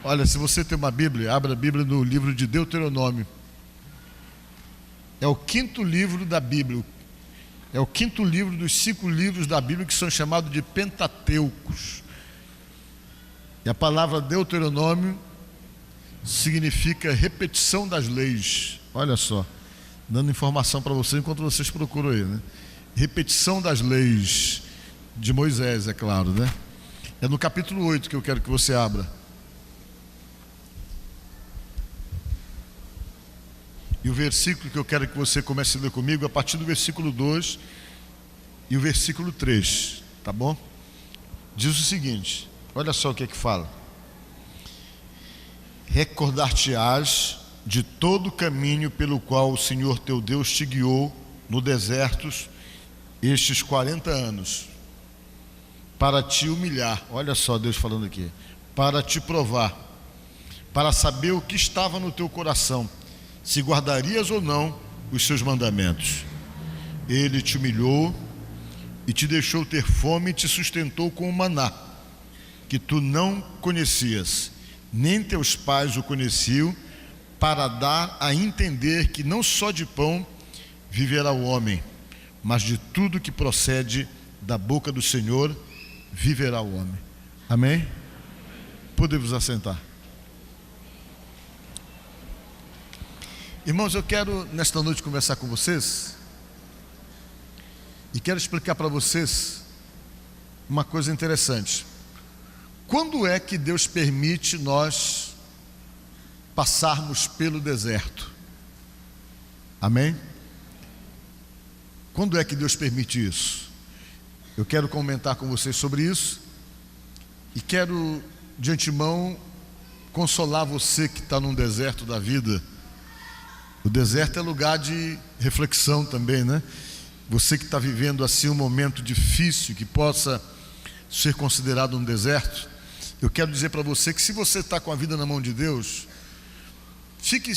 Olha, se você tem uma Bíblia, abra a Bíblia no livro de Deuteronômio. É o quinto livro da Bíblia. É o quinto livro dos 5 livros da Bíblia que são chamados de Pentateucos. E a palavra Deuteronômio significa repetição das leis. Olha só, dando informação para vocês enquanto vocês procuram aí, né? Repetição das leis de Moisés, é claro, né? É no capítulo 8 que eu quero que você abra. E o versículo que eu quero que você comece a ler comigo, a partir do versículo 2 e o versículo 3, tá bom? Diz o seguinte, olha só o que é que fala: recordar-te-ás de todo o caminho pelo qual o Senhor teu Deus te guiou no deserto estes 40 anos, para te humilhar. Olha só Deus falando aqui: para te provar, para saber o que estava no teu coração, se guardarias ou não os seus mandamentos. Ele te humilhou e te deixou ter fome e te sustentou com o maná, que tu não conhecias, nem teus pais o conheciam, para dar a entender que não só de pão viverá o homem, mas de tudo que procede da boca do Senhor viverá o homem. Amém? Podemos assentar. Irmãos, eu quero nesta noite conversar com vocês e quero explicar para vocês uma coisa interessante. Quando é que Deus permite nós passarmos pelo deserto? Amém? Quando é que Deus permite isso? Eu quero comentar com vocês sobre isso e quero de antemão consolar você que está num deserto da vida. O deserto é lugar de reflexão também, né? Você que está vivendo assim um momento difícil, que possa ser considerado um deserto, eu quero dizer para você que se você está com a vida na mão de Deus, fique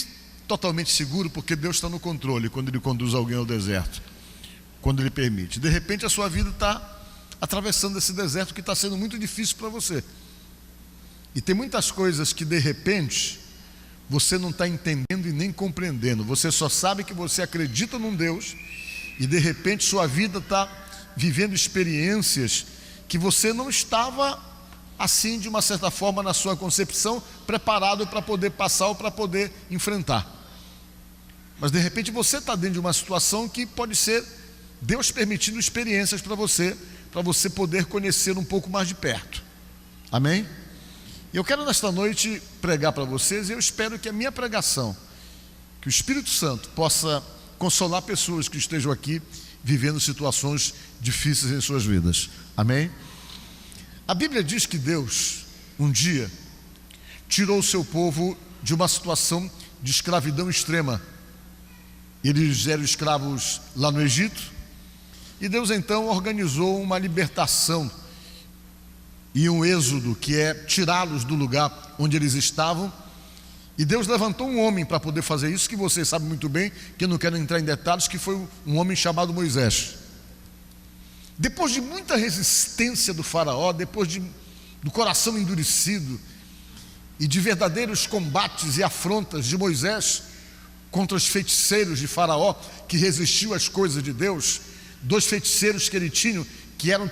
totalmente seguro, porque Deus está no controle quando Ele conduz alguém ao deserto, quando Ele permite. De repente a sua vida está atravessando esse deserto que está sendo muito difícil para você, e tem muitas coisas que de repente você não está entendendo e nem compreendendo. Você só sabe que você acredita num Deus e de repente sua vida está vivendo experiências que você não estava assim, de uma certa forma, na sua concepção, preparado para poder passar ou para poder enfrentar. Mas de repente você está dentro de uma situação que pode ser Deus permitindo experiências para você poder conhecer um pouco mais de perto. Amém? E eu quero nesta noite pregar para vocês, e eu espero que a minha pregação, que o Espírito Santo possa consolar pessoas que estejam aqui vivendo situações difíceis em suas vidas. Amém? A Bíblia diz que Deus, um dia, tirou o seu povo de uma situação de escravidão extrema. Eles eram escravos lá no Egito, e Deus então organizou uma libertação e um êxodo, que é tirá-los do lugar onde eles estavam. E Deus levantou um homem para poder fazer isso, que vocês sabem muito bem, que eu não quero entrar em detalhes, que foi um homem chamado Moisés. Depois de muita resistência do faraó, do coração endurecido e de verdadeiros combates e afrontas de Moisés contra os feiticeiros de faraó, que resistiu às coisas de Deus, 2 feiticeiros que ele tinha, que eram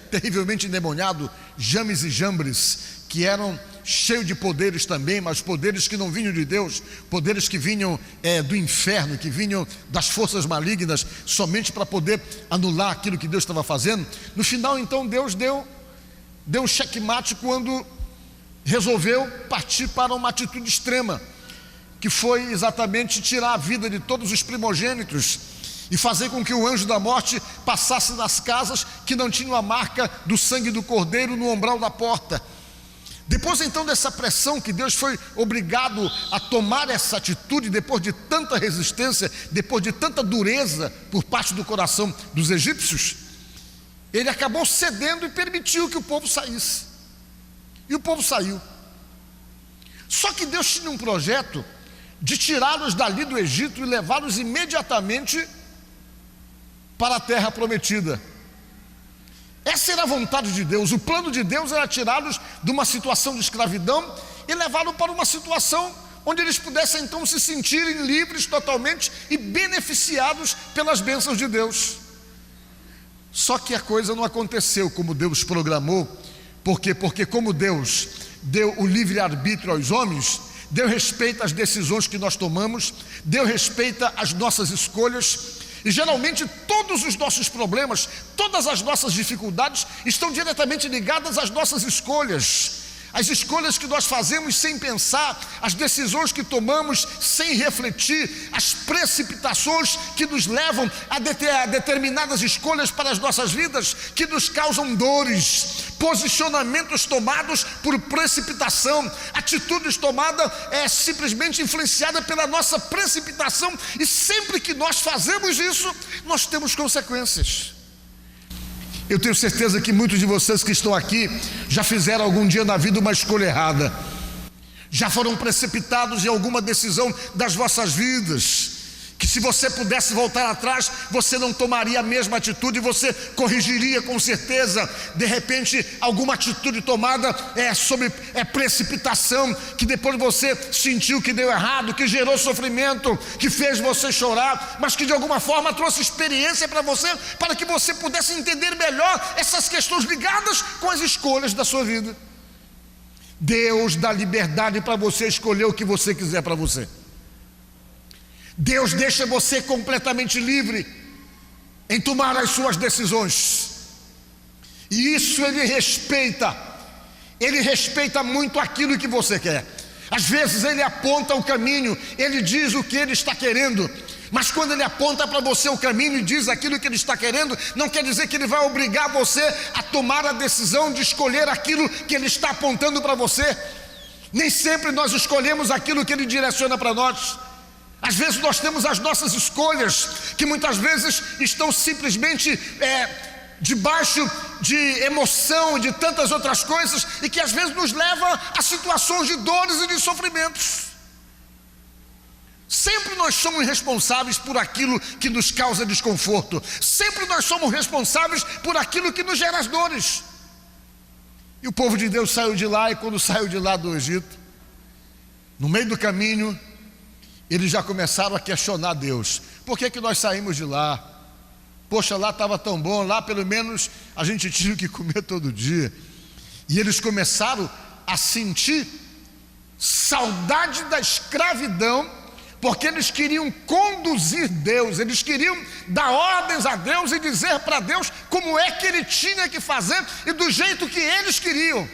terrivelmente endemoniados, James e Jambres, que eram cheios de poderes também, mas poderes que não vinham de Deus, poderes que vinham do inferno, que vinham das forças malignas, somente para poder anular aquilo que Deus estava fazendo. No final, então, Deus deu um checkmate quando resolveu partir para uma atitude extrema, que foi exatamente tirar a vida de todos os primogênitos e fazer com que o anjo da morte passasse nas casas que não tinham a marca do sangue do cordeiro no umbral da porta. Depois então dessa pressão, que Deus foi obrigado a tomar essa atitude, depois de tanta resistência, depois de tanta dureza por parte do coração dos egípcios, Ele acabou cedendo e permitiu que o povo saísse. E o povo saiu. Só que Deus tinha um projeto de tirá-los dali do Egito e levá-los imediatamente para a terra prometida. Essa era a vontade de Deus. O plano de Deus era tirá-los de uma situação de escravidão e levá-lo para uma situação onde eles pudessem então se sentirem livres totalmente e beneficiados pelas bênçãos de Deus. Só que a coisa não aconteceu como Deus programou. Por quê? Porque como Deus deu o livre-arbítrio aos homens, Deus respeita as decisões que nós tomamos, Deus respeita as nossas escolhas, e geralmente todos os nossos problemas, todas as nossas dificuldades estão diretamente ligadas às nossas escolhas. As escolhas que nós fazemos sem pensar, as decisões que tomamos sem refletir, as precipitações que nos levam a determinadas escolhas para as nossas vidas, que nos causam dores, posicionamentos tomados por precipitação, atitudes tomadas simplesmente influenciadas pela nossa precipitação, e sempre que nós fazemos isso, nós temos consequências. Eu tenho certeza que muitos de vocês que estão aqui já fizeram algum dia na vida uma escolha errada, já foram precipitados em alguma decisão das vossas vidas, que se você pudesse voltar atrás, você não tomaria a mesma atitude, você corrigiria com certeza. De repente, alguma atitude tomada sobre precipitação, que depois você sentiu que deu errado, que gerou sofrimento, que fez você chorar, mas que de alguma forma trouxe experiência para você, para que você pudesse entender melhor essas questões ligadas com as escolhas da sua vida. Deus dá liberdade para você escolher o que você quiser para você. Deus deixa você completamente livre em tomar as suas decisões, e isso Ele respeita muito aquilo que você quer. Às vezes Ele aponta o caminho, Ele diz o que Ele está querendo, mas quando Ele aponta para você o caminho e diz aquilo que Ele está querendo, não quer dizer que Ele vai obrigar você a tomar a decisão de escolher aquilo que Ele está apontando para você. Nem sempre nós escolhemos aquilo que Ele direciona para nós. Às vezes nós temos as nossas escolhas, que muitas vezes estão simplesmente debaixo de emoção e de tantas outras coisas, e que às vezes nos leva a situações de dores e de sofrimentos. Sempre nós somos responsáveis por aquilo que nos causa desconforto, sempre nós somos responsáveis por aquilo que nos gera as dores. E o povo de Deus saiu de lá, e quando saiu de lá do Egito, no meio do caminho, eles já começaram a questionar Deus. Por que nós saímos de lá? Poxa, lá estava tão bom, lá pelo menos a gente tinha que comer todo dia. E eles começaram a sentir saudade da escravidão, porque eles queriam conduzir Deus, eles queriam dar ordens a Deus e dizer para Deus como é que Ele tinha que fazer e do jeito que eles queriam.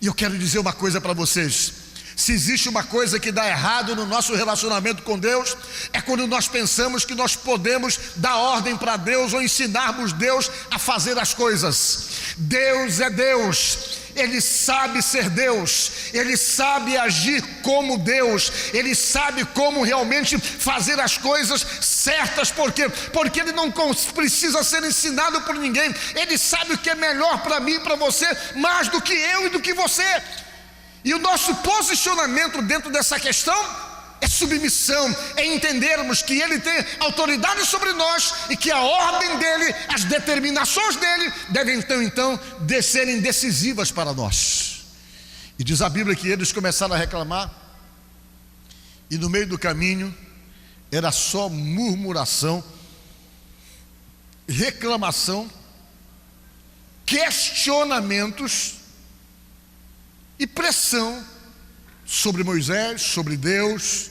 E eu quero dizer uma coisa para vocês: se existe uma coisa que dá errado no nosso relacionamento com Deus, é quando nós pensamos que nós podemos dar ordem para Deus ou ensinarmos Deus a fazer as coisas. Deus é Deus, Ele sabe ser Deus, Ele sabe agir como Deus, Ele sabe como realmente fazer as coisas certas. Por quê? Porque Ele não precisa ser ensinado por ninguém. Ele sabe o que é melhor para mim e para você, mais do que eu e do que você. E o nosso posicionamento dentro dessa questão é submissão, é entendermos que Ele tem autoridade sobre nós e que a ordem dEle, as determinações dEle devem então serem decisivas para nós. E diz a Bíblia que eles começaram a reclamar, e no meio do caminho era só murmuração, reclamação, questionamentos e pressão sobre Moisés, sobre Deus,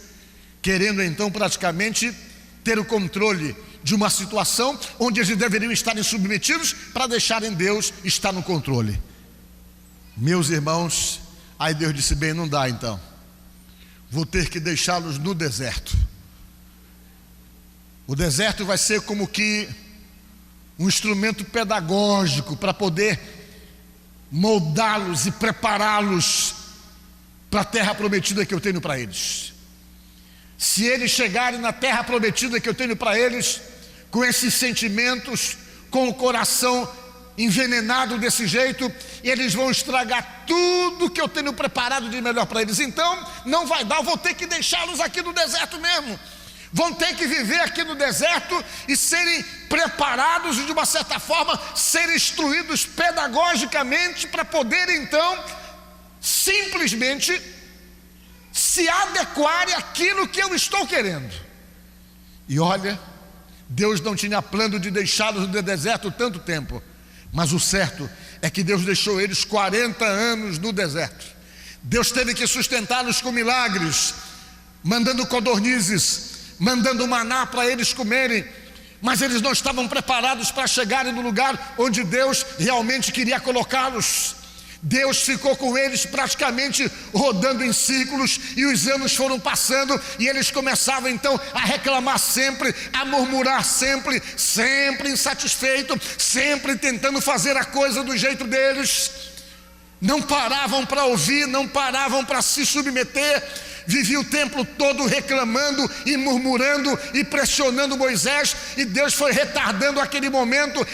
querendo então praticamente ter o controle de uma situação onde eles deveriam estarem submetidos para deixarem Deus estar no controle. Meus irmãos, aí Deus disse: bem, não dá então, vou ter que deixá-los no deserto. O deserto vai ser como que um instrumento pedagógico para poder moldá-los e prepará-los para a terra prometida que eu tenho para eles. Se eles chegarem na terra prometida que eu tenho para eles, com esses sentimentos, com o coração envenenado desse jeito, eles vão estragar tudo que eu tenho preparado de melhor para eles. Então não vai dar, eu vou ter que deixá-los aqui no deserto mesmo. Vão ter que viver aqui no deserto e serem preparados e de uma certa forma serem instruídos pedagogicamente para poder então simplesmente se adequarem àquilo que eu estou querendo. E olha, Deus não tinha plano de deixá-los no deserto tanto tempo, mas o certo é que Deus deixou eles 40 anos no deserto. Deus teve que sustentá-los com milagres, mandando codornizes, mandando maná para eles comerem, mas eles não estavam preparados para chegarem no lugar onde Deus realmente queria colocá-los. Deus ficou com eles praticamente rodando em círculos, e os anos foram passando, e eles começavam então a reclamar sempre, a murmurar sempre, sempre insatisfeitos, sempre tentando fazer a coisa do jeito deles. Não paravam para ouvir, não paravam para se submeter. Vivia o tempo todo reclamando e murmurando e pressionando Moisés, e Deus foi retardando aquele momento,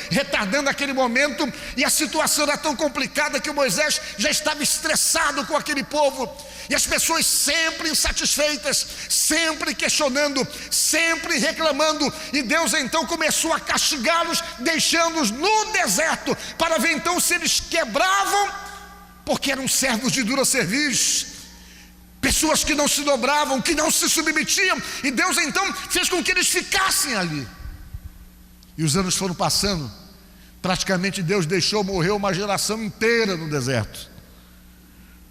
e a situação era tão complicada que o Moisés já estava estressado com aquele povo, e as pessoas sempre insatisfeitas, sempre questionando, sempre reclamando, e Deus então começou a castigá-los, deixando-os no deserto, para ver então se eles quebravam, porque eram servos de dura cerviz, pessoas que não se dobravam, que não se submetiam, e Deus então fez com que eles ficassem ali. E os anos foram passando, praticamente Deus deixou morrer uma geração inteira no deserto,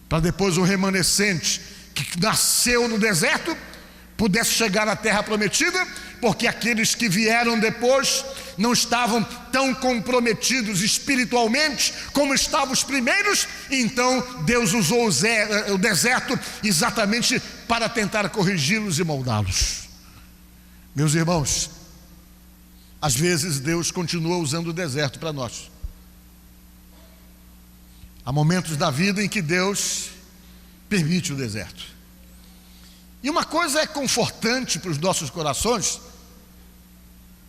para depois o remanescente que nasceu no deserto pudesse chegar à terra prometida, porque aqueles que vieram depois não estavam tão comprometidos espiritualmente como estavam os primeiros. Então Deus usou o deserto exatamente para tentar corrigi-los e moldá-los. Meus irmãos, às vezes Deus continua usando o deserto para nós. Há momentos da vida em que Deus permite o deserto. E uma coisa é confortante para os nossos corações,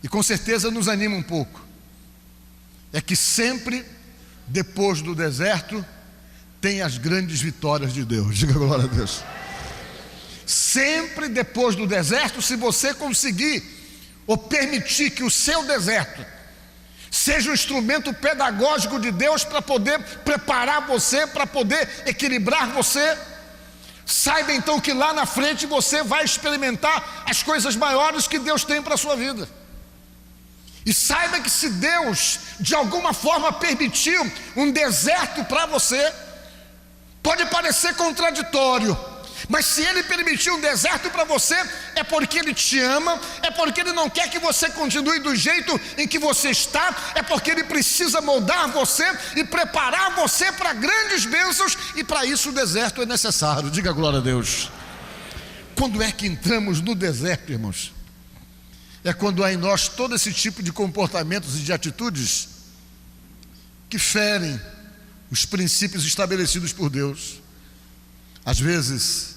e com certeza nos anima um pouco, é que sempre depois do deserto tem as grandes vitórias de Deus. Diga glória a Deus. Sempre depois do deserto, se você conseguir ou permitir que o seu deserto seja um instrumento pedagógico de Deus para poder preparar você, para poder equilibrar você, saiba então que lá na frente você vai experimentar as coisas maiores que Deus tem para a sua vida. E saiba que se Deus de alguma forma permitiu um deserto para você, pode parecer contraditório, mas se Ele permitiu um deserto para você, é porque Ele te ama, é porque Ele não quer que você continue do jeito em que você está, é porque Ele precisa moldar você e preparar você para grandes bênçãos, e para isso o deserto é necessário. Diga glória a Deus. Quando é que entramos no deserto, irmãos? É quando há em nós todo esse tipo de comportamentos e de atitudes que ferem os princípios estabelecidos por Deus. Às vezes,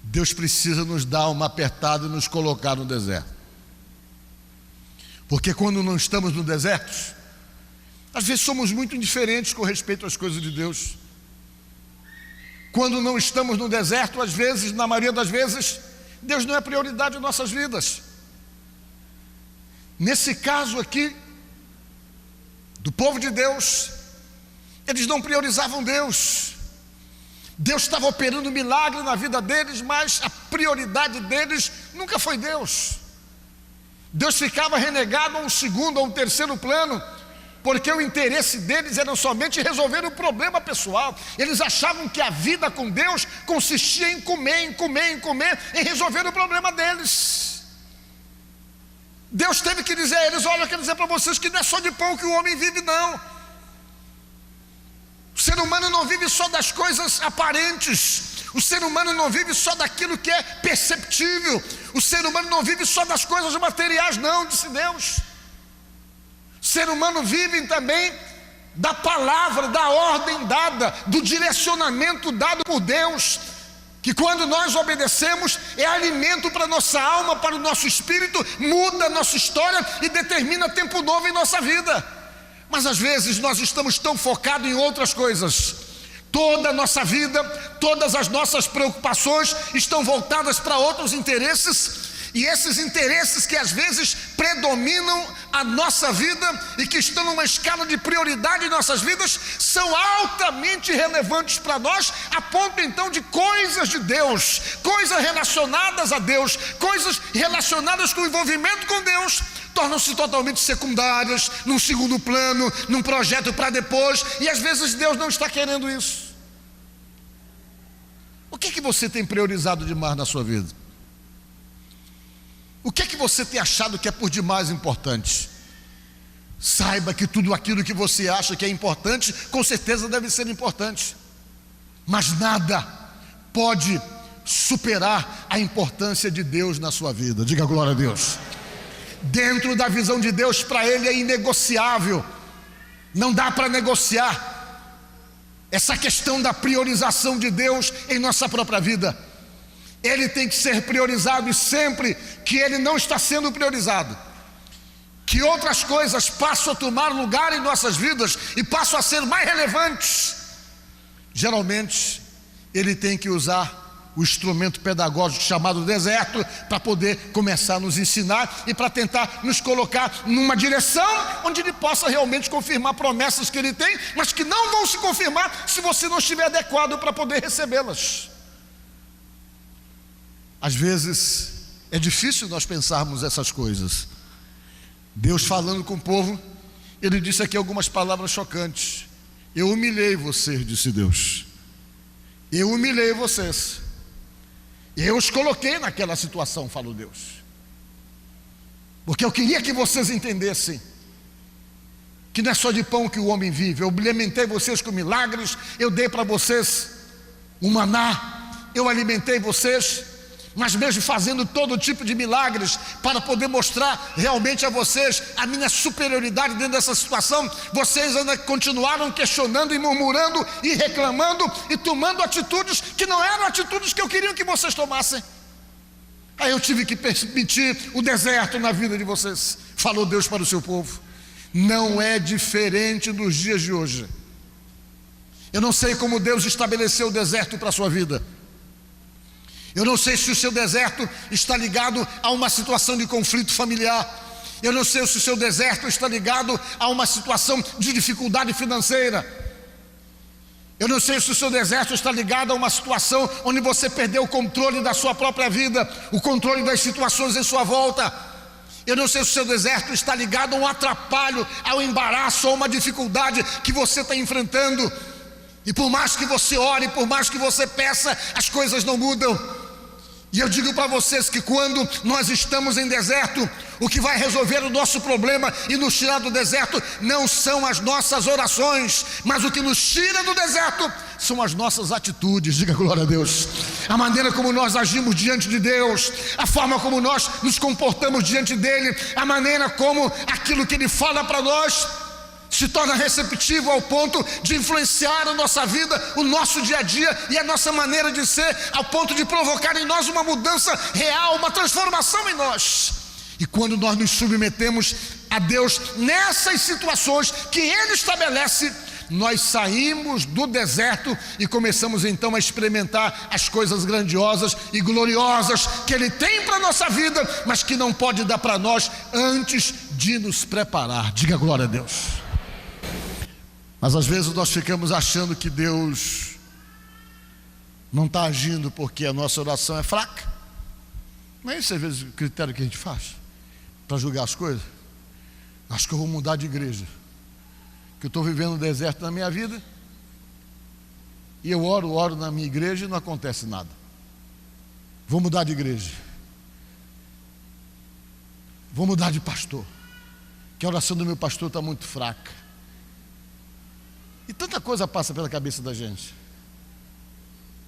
Deus precisa nos dar uma apertada e nos colocar no deserto. Porque quando não estamos no deserto, às vezes somos muito indiferentes com respeito às coisas de Deus. Quando não estamos no deserto, às vezes, na maioria das vezes, Deus não é prioridade em nossas vidas. Nesse caso aqui, do povo de Deus, eles não priorizavam Deus. Deus estava operando milagre na vida deles, mas a prioridade deles nunca foi Deus. Deus ficava renegado a um segundo, a um terceiro plano, porque o interesse deles era somente resolver o problema pessoal. Eles achavam que a vida com Deus consistia em comer, em resolver o problema deles. Deus teve que dizer a eles: olha, eu quero dizer para vocês que não é só de pão que o homem vive, não. O ser humano não vive só das coisas aparentes, o ser humano não vive só daquilo que é perceptível, o ser humano não vive só das coisas materiais, não, disse Deus. O ser humano vive também da palavra, da ordem dada, do direcionamento dado por Deus, que quando nós obedecemos é alimento para a nossa alma, para o nosso espírito, muda a nossa história e determina tempo novo em nossa vida. Mas às vezes nós estamos tão focados em outras coisas, toda a nossa vida, todas as nossas preocupações estão voltadas para outros interesses, e esses interesses que às vezes predominam a nossa vida e que estão numa escala de prioridade em nossas vidas, são altamente relevantes para nós, a ponto então de coisas de Deus, coisas relacionadas a Deus, coisas relacionadas com o envolvimento com Deus, tornam-se totalmente secundárias, num segundo plano, num projeto para depois, e às vezes Deus não está querendo isso. O que você tem priorizado demais na sua vida? O que você tem achado que é por demais importante? Saiba que tudo aquilo que você acha que é importante, com certeza deve ser importante, mas nada pode superar a importância de Deus na sua vida. Diga glória a Deus. Dentro da visão de Deus, para Ele é inegociável, não dá para negociar essa questão da priorização de Deus em nossa própria vida. Ele tem que ser priorizado, e sempre que Ele não está sendo priorizado, que outras coisas passam a tomar lugar em nossas vidas e passam a ser mais relevantes, geralmente Ele tem que usar o instrumento pedagógico chamado deserto para poder começar a nos ensinar e para tentar nos colocar numa direção onde Ele possa realmente confirmar promessas que Ele tem, mas que não vão se confirmar se você não estiver adequado para poder recebê-las. Às vezes é difícil nós pensarmos essas coisas. Deus falando com o povo, Ele disse aqui algumas palavras chocantes. Eu humilhei vocês, disse Deus. Eu humilhei vocês. Eu os coloquei naquela situação, falou Deus, porque eu queria que vocês entendessem que não é só de pão que o homem vive. Eu alimentei vocês com milagres, eu dei para vocês um maná, eu alimentei vocês, mas mesmo fazendo todo tipo de milagres para poder mostrar realmente a vocês a minha superioridade dentro dessa situação, vocês ainda continuaram questionando e murmurando e reclamando e tomando atitudes que não eram atitudes que eu queria que vocês tomassem. Aí eu tive que permitir o deserto na vida de vocês, falou Deus para o seu povo. Não é diferente nos dias de hoje. Eu não sei como Deus estabeleceu o deserto para a sua vida. Eu não sei se o seu deserto está ligado a uma situação de conflito familiar. Eu não sei se o seu deserto está ligado a uma situação de dificuldade financeira. Eu não sei se o seu deserto está ligado a uma situação onde você perdeu o controle da sua própria vida, o controle das situações em sua volta. Eu não sei se o seu deserto está ligado a um atrapalho, ao embaraço, a uma dificuldade que você está enfrentando. E por mais que você ore, por mais que você peça, as coisas não mudam. E eu digo para vocês que quando nós estamos em deserto, o que vai resolver o nosso problema e nos tirar do deserto não são as nossas orações, mas o que nos tira do deserto são as nossas atitudes. Diga glória a Deus. A maneira como nós agimos diante de Deus, a forma como nós nos comportamos diante dEle, a maneira como aquilo que Ele fala para nós se torna receptivo ao ponto de influenciar a nossa vida, o nosso dia a dia e a nossa maneira de ser, ao ponto de provocar em nós uma mudança real, uma transformação em nós. E quando nós nos submetemos a Deus nessas situações que Ele estabelece, nós saímos do deserto e começamos então a experimentar as coisas grandiosas e gloriosas que Ele tem para a nossa vida, mas que não pode dar para nós antes de nos preparar. Diga glória a Deus. Mas às vezes nós ficamos achando que Deus não está agindo porque a nossa oração é fraca. Não é esse às vezes o critério que a gente faz para julgar as coisas? Acho que eu vou mudar de igreja, que eu estou vivendo um deserto na minha vida, e eu oro na minha igreja e não acontece nada. Vou mudar de igreja, vou mudar de pastor, que a oração do meu pastor está muito fraca. E tanta coisa passa pela cabeça da gente.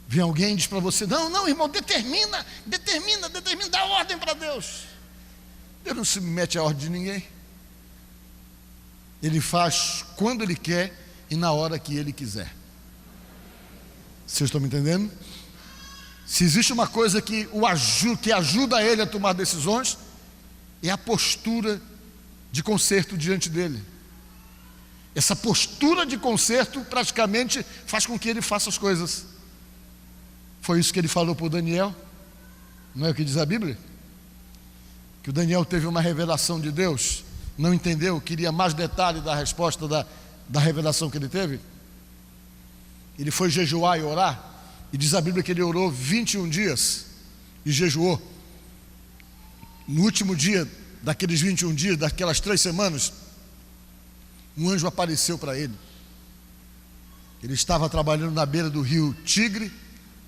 Vem alguém e diz para você: não irmão, determina, dá ordem para Deus. Deus não se mete a ordem de ninguém. Ele faz quando Ele quer e na hora que Ele quiser. Vocês estão me entendendo? Se existe uma coisa que ajuda Ele a tomar decisões, é a postura de conserto diante dEle. Essa postura de conserto praticamente faz com que Ele faça as coisas. Foi isso que Ele falou para o Daniel, não é o que diz a Bíblia? que o Daniel teve uma revelação de Deus, não entendeu, queria mais detalhe da resposta da revelação que ele teve. Ele foi jejuar e orar, e diz a Bíblia que ele orou 21 dias e jejuou. No último dia daqueles 21 dias, daquelas 3 semanas, um anjo apareceu para ele. Ele estava trabalhando na beira do rio Tigre,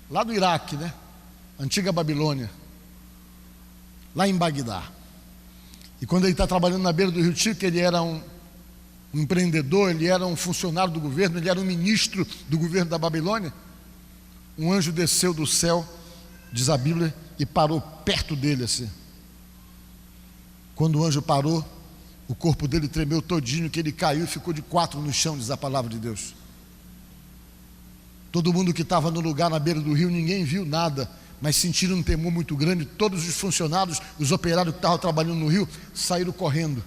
lá no Iraque, né? Antiga Babilônia, lá em Bagdá. E quando ele está trabalhando na beira do rio Tigre, ele era um empreendedor, ele era um funcionário do governo, ele era um ministro do governo da Babilônia. Um anjo desceu do céu, diz a Bíblia, e parou perto dele assim. Quando o anjo parou, o corpo dele tremeu todinho, que ele caiu e ficou de 4 no chão, diz a palavra de Deus. Todo mundo que estava no lugar na beira do rio, ninguém viu nada, mas sentiram um temor muito grande. Todos os funcionários, os operários que estavam trabalhando no rio, saíram correndo.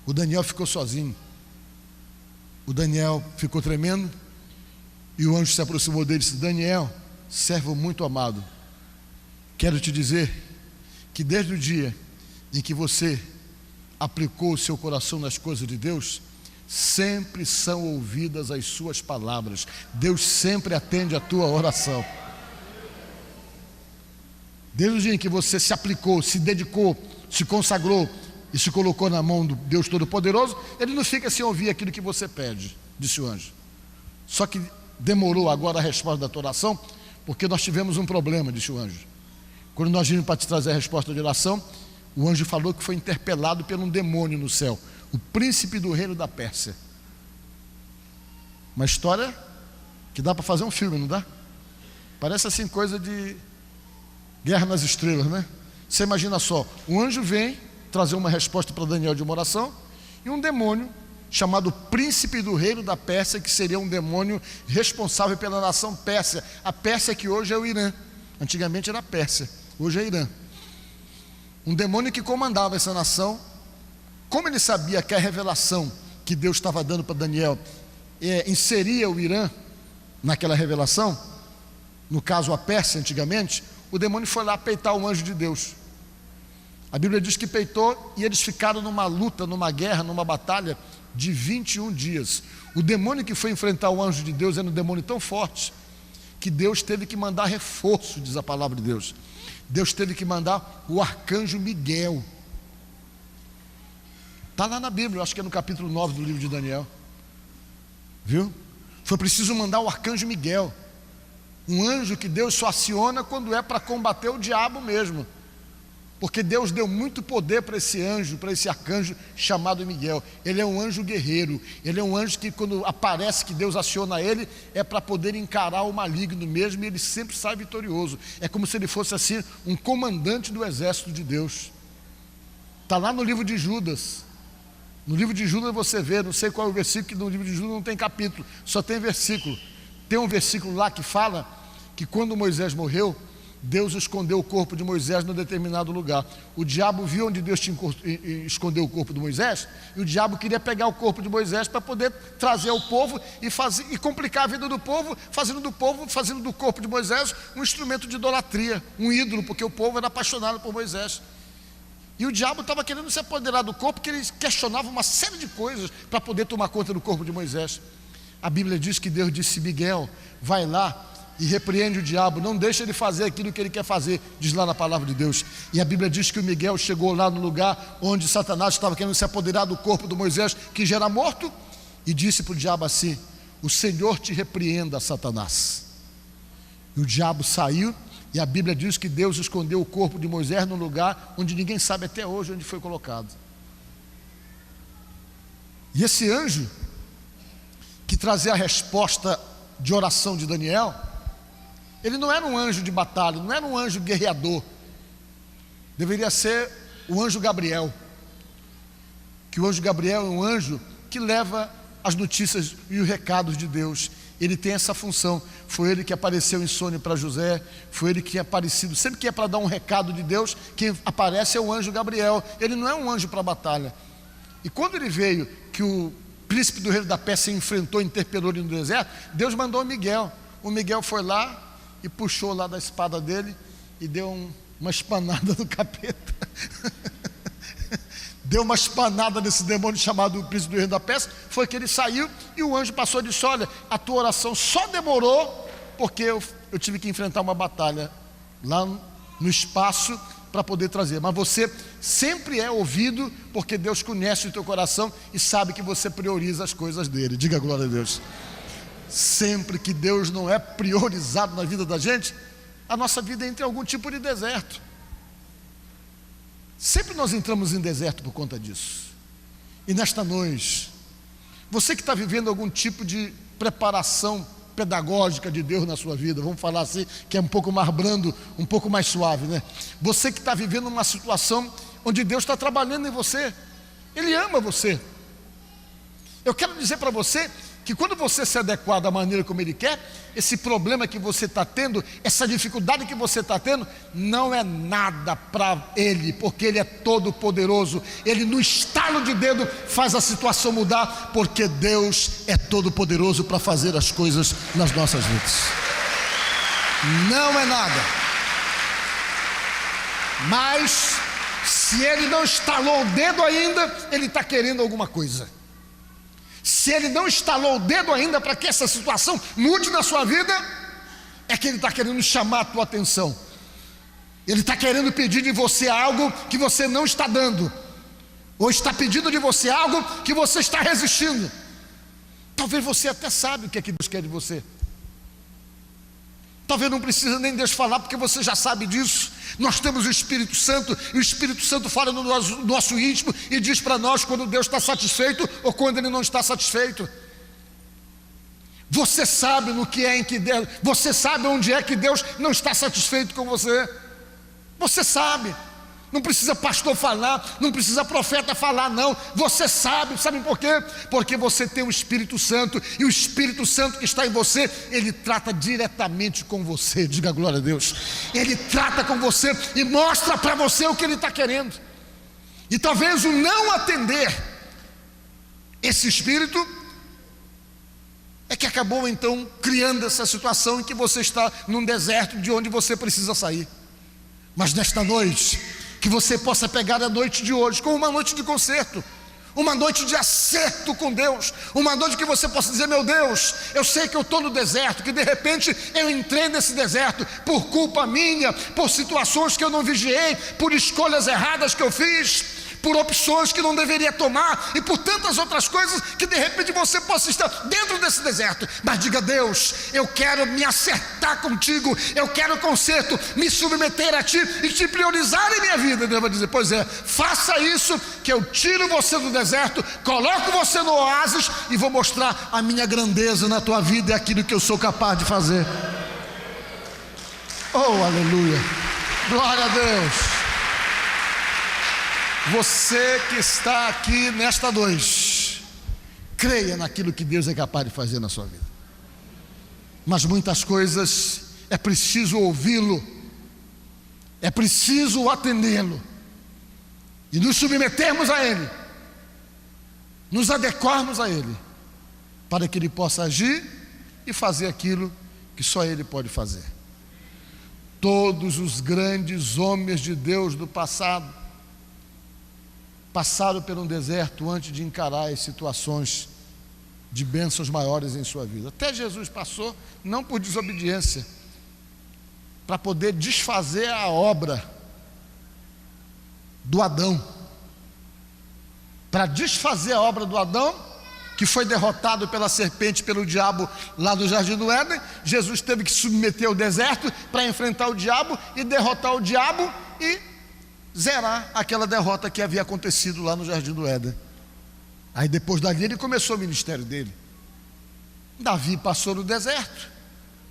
O Daniel ficou sozinho. O Daniel ficou tremendo, e o anjo se aproximou dele e disse: Daniel, servo muito amado, quero te dizer que desde o dia em que você aplicou o seu coração nas coisas de Deus, sempre são ouvidas as suas palavras. Deus sempre atende a tua oração. Desde o dia em que você se aplicou, se dedicou, se consagrou e se colocou na mão do Deus Todo-Poderoso, Ele não fica sem ouvir aquilo que você pede, disse o anjo. Só que demorou agora a resposta da tua oração, porque nós tivemos um problema, disse o anjo. Quando nós vimos para te trazer a resposta de oração, o anjo falou que foi interpelado por um demônio no céu, o príncipe do reino da Pérsia. Uma história que dá para fazer um filme, não dá? Parece assim coisa de Guerra nas Estrelas, né? Você imagina só, um anjo vem trazer uma resposta para Daniel de uma oração, e um demônio chamado príncipe do reino da Pérsia, que seria um demônio responsável pela nação Pérsia. A Pérsia que hoje é o Irã, antigamente era a Pérsia, hoje é Irã. Um demônio que comandava essa nação. Como ele sabia que a revelação que Deus estava dando para Daniel inseria o Irã naquela revelação, no caso a Pérsia antigamente, o demônio foi lá peitar o anjo de Deus. A Bíblia diz que peitou, e eles ficaram numa luta, numa guerra, numa batalha de 21 dias. O demônio que foi enfrentar o anjo de Deus era um demônio tão forte que Deus teve que mandar reforço, diz a palavra de Deus. Deus teve que mandar o arcanjo Miguel. Está lá na Bíblia, acho que é no capítulo 9 do livro de Daniel. Viu? Foi preciso mandar o arcanjo Miguel, um anjo que Deus só aciona quando é para combater o diabo mesmo, porque Deus deu muito poder para esse anjo, para esse arcanjo chamado Miguel. Ele é um anjo guerreiro, ele é um anjo que quando aparece que Deus aciona ele, é para poder encarar o maligno mesmo, e ele sempre sai vitorioso. É como se ele fosse assim, um comandante do exército de Deus. Está lá no livro de Judas. No livro de Judas você vê, não sei qual é o versículo, que no livro de Judas não tem capítulo, só tem versículo. Tem um versículo lá que fala que quando Moisés morreu, Deus escondeu o corpo de Moisés num determinado lugar. O diabo viu onde Deus tinha escondeu o corpo de Moisés, e o diabo queria pegar o corpo de Moisés para poder trazer ao povo e complicar a vida do povo, fazendo do corpo de Moisés um instrumento de idolatria, um ídolo, porque o povo era apaixonado por Moisés. E o diabo estava querendo se apoderar do corpo, porque ele questionava uma série de coisas para poder tomar conta do corpo de Moisés. A Bíblia diz que Deus disse: Miguel, vai lá e repreende o diabo, não deixa ele fazer aquilo que ele quer fazer, diz lá na palavra de Deus. E a Bíblia diz que o Miguel chegou lá no lugar onde Satanás estava querendo se apoderar do corpo de Moisés, que já era morto, e disse para o diabo assim: o Senhor te repreenda, Satanás. E o diabo saiu, e a Bíblia diz que Deus escondeu o corpo de Moisés num lugar onde ninguém sabe até hoje onde foi colocado. E esse anjo que trazia a resposta de oração de Daniel, ele não era um anjo de batalha, não era um anjo guerreador. Deveria ser o anjo Gabriel. Que o anjo Gabriel é um anjo que leva as notícias e os recados de Deus. Ele tem essa função. Foi ele que apareceu em sonho para José, foi ele que é aparecido. Sempre que é para dar um recado de Deus, quem aparece é o anjo Gabriel. Ele não é um anjo para a batalha. E quando ele veio, que o príncipe do reino da Pérsia enfrentou, interpelou ele no deserto, Deus mandou o Miguel. O Miguel foi lá e puxou lá da espada dele e deu uma espanada no capeta. deu uma espanada nesse demônio chamado o príncipe do reino da Pérsia, foi que ele saiu e o anjo passou e disse: olha, a tua oração só demorou porque eu tive que enfrentar uma batalha lá no espaço para poder trazer, mas você sempre é ouvido, porque Deus conhece o teu coração e sabe que você prioriza as coisas dele. Diga glória a Deus. Sempre que Deus não é priorizado na vida da gente, a nossa vida entra em algum tipo de deserto. Sempre nós entramos em deserto por conta disso. E nesta noite, você que está vivendo algum tipo de preparação pedagógica de Deus na sua vida, vamos falar assim, que é um pouco mais brando, um pouco mais suave, né? Você que está vivendo uma situação onde Deus está trabalhando em você, Ele ama você. Eu quero dizer para você que quando você se adequar da maneira como Ele quer, esse problema que você está tendo, essa dificuldade que você está tendo, não é nada para Ele, porque Ele é todo poderoso. Ele no estalo de dedo faz a situação mudar, porque Deus é todo poderoso para fazer as coisas nas nossas vidas. Não é nada. Mas se Ele não estalou o dedo ainda, Ele está querendo alguma coisa. Se Ele não estalou o dedo ainda para que essa situação mude na sua vida, é que Ele está querendo chamar a tua atenção. Ele está querendo pedir de você algo que você não está dando, ou está pedindo de você algo que você está resistindo. Talvez você até sabe o que é que Deus quer de você. Talvez não precisa nem Deus falar, porque você já sabe disso. Nós temos o Espírito Santo, e o Espírito Santo fala no nosso íntimo e diz para nós quando Deus está satisfeito ou quando Ele não está satisfeito. Você sabe no que é em que Deus, você sabe onde é que Deus não está satisfeito com você. Você sabe. Não precisa pastor falar, não precisa profeta falar, não. Você sabe, sabe por quê? Porque você tem o Espírito Santo, e o Espírito Santo que está em você, ele trata diretamente com você. Diga glória a Deus. Ele trata com você e mostra para você o que ele está querendo. E talvez o não atender esse Espírito é que acabou então criando essa situação em que você está num deserto de onde você precisa sair. Mas nesta noite, que você possa pegar a noite de hoje como uma noite de conserto, uma noite de acerto com Deus, uma noite que você possa dizer: meu Deus, eu sei que eu estou no deserto, que de repente eu entrei nesse deserto por culpa minha, por situações que eu não vigiei, por escolhas erradas que eu fiz, por opções que não deveria tomar, e por tantas outras coisas, que de repente você possa estar dentro desse deserto. Mas diga: Deus, eu quero me acertar contigo, eu quero conserto, me submeter a ti e te priorizar em minha vida. Deus vai dizer: pois é, faça isso, que eu tiro você do deserto, coloco você no oásis e vou mostrar a minha grandeza na tua vida e aquilo que eu sou capaz de fazer. Oh, aleluia, glória a Deus. Você que está aqui nesta noite, creia naquilo que Deus é capaz de fazer na sua vida. Mas muitas coisas é preciso ouvi-lo, é preciso atendê-lo e nos submetermos a Ele, nos adequarmos a Ele, para que Ele possa agir e fazer aquilo que só Ele pode fazer. Todos os grandes homens de Deus do passado passaram por um deserto antes de encarar as situações de bênçãos maiores em sua vida. Até Jesus passou, não por desobediência, para poder desfazer a obra do Adão, para desfazer a obra do Adão, que foi derrotado pela serpente, pelo diabo lá do Jardim do Éden. Jesus teve que submeter ao deserto para enfrentar o diabo e derrotar o diabo e zerar aquela derrota que havia acontecido lá no Jardim do Éden. Aí depois dali ele começou o ministério dele. Davi passou no deserto,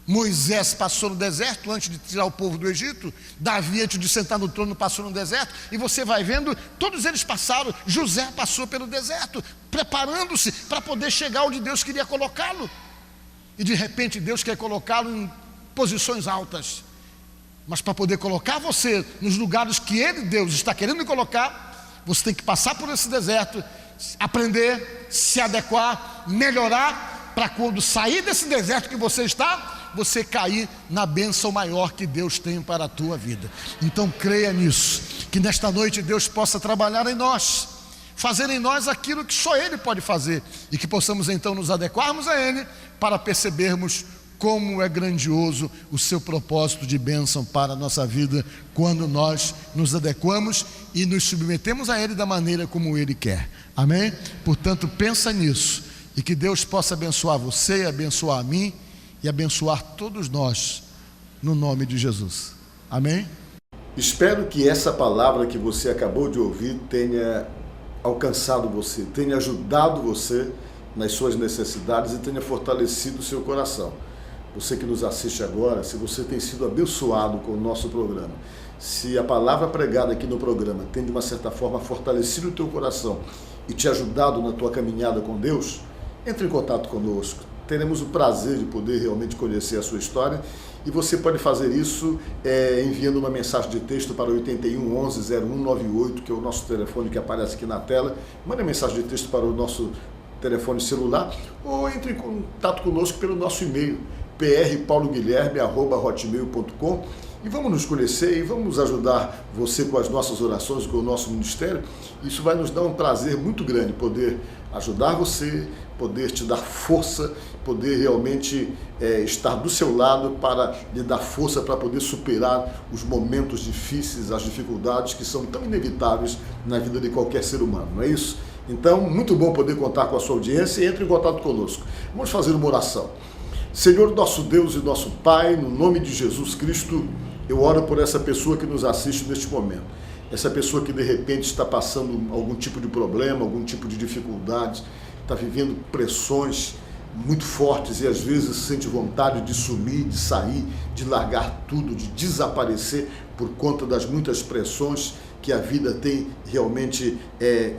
Moisés passou no deserto antes de tirar o povo do Egito, Davi antes de sentar no trono passou no deserto, e você vai vendo, todos eles passaram. José passou pelo deserto, preparando-se para poder chegar onde Deus queria colocá-lo, e de repente Deus quer colocá-lo em posições altas. Mas para poder colocar você nos lugares que Ele, Deus, está querendo colocar, você tem que passar por esse deserto, aprender, se adequar, melhorar, para quando sair desse deserto que você está, você cair na bênção maior que Deus tem para a tua vida. Então creia nisso, que nesta noite Deus possa trabalhar em nós, fazer em nós aquilo que só Ele pode fazer, e que possamos então nos adequarmos a Ele para percebermos como é grandioso o seu propósito de bênção para a nossa vida, quando nós nos adequamos e nos submetemos a Ele da maneira como Ele quer. Amém? Portanto, pensa nisso, e que Deus possa abençoar você, abençoar a mim e abençoar todos nós, no nome de Jesus. Amém? Espero que essa palavra que você acabou de ouvir tenha alcançado você, tenha ajudado você nas suas necessidades e tenha fortalecido o seu coração. Você que nos assiste agora, se você tem sido abençoado com o nosso programa, se a palavra pregada aqui no programa tem de uma certa forma fortalecido o teu coração e te ajudado na tua caminhada com Deus, entre em contato conosco. Teremos o prazer de poder realmente conhecer a sua história, e você pode fazer isso enviando uma mensagem de texto para 81 11 0198, que é o nosso telefone que aparece aqui na tela. Mande mensagem de texto para o nosso telefone celular, ou entre em contato conosco pelo nosso e-mail, prpauloguilherme@hotmail.com, e vamos nos conhecer e vamos ajudar você com as nossas orações, com o nosso ministério. Isso vai nos dar um prazer muito grande, poder ajudar você, poder te dar força, poder realmente estar do seu lado para lhe dar força para poder superar os momentos difíceis, as dificuldades que são tão inevitáveis na vida de qualquer ser humano, não é isso? Então, muito bom poder contar com a sua audiência, e entre em contato conosco. Vamos fazer uma oração. Senhor, nosso Deus e nosso Pai, no nome de Jesus Cristo, eu oro por essa pessoa que nos assiste neste momento. Essa pessoa que de repente está passando algum tipo de problema, algum tipo de dificuldade, está vivendo pressões muito fortes e às vezes sente vontade de sumir, de sair, de largar tudo, de desaparecer por conta das muitas pressões que a vida tem realmente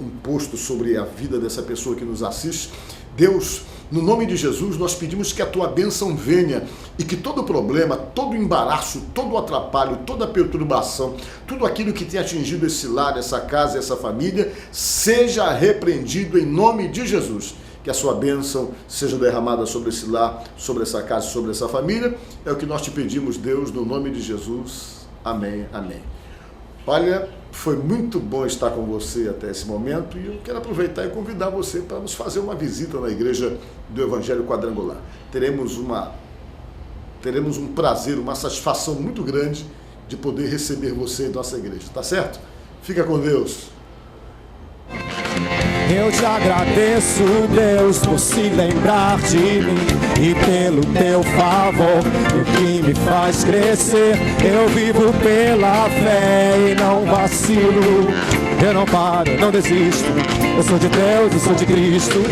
imposto sobre a vida dessa pessoa que nos assiste. Deus, no nome de Jesus, nós pedimos que a tua bênção venha e que todo problema, todo embaraço, todo atrapalho, toda perturbação, tudo aquilo que tem atingido esse lar, essa casa, essa família, seja repreendido em nome de Jesus. Que a sua bênção seja derramada sobre esse lar, sobre essa casa, sobre essa família. É o que nós te pedimos, Deus, no nome de Jesus. Amém, amém. Olha, foi muito bom estar com você até esse momento, e eu quero aproveitar e convidar você para nos fazer uma visita na Igreja do Evangelho Quadrangular. Teremos um prazer, uma satisfação muito grande de poder receber você em nossa igreja, tá certo? Fica com Deus. Eu te agradeço, Deus, por se lembrar de mim e pelo teu favor, o que me faz crescer. Eu vivo pela fé e não vacilo. Eu não paro, não desisto. Eu sou de Deus, eu sou de Cristo.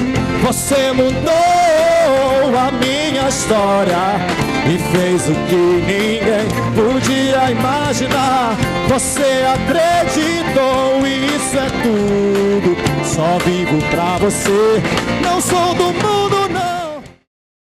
Você mudou a minha história e fez o que ninguém podia imaginar. Você acreditou e isso é tudo. Só vivo pra você. Não sou do mundo, não.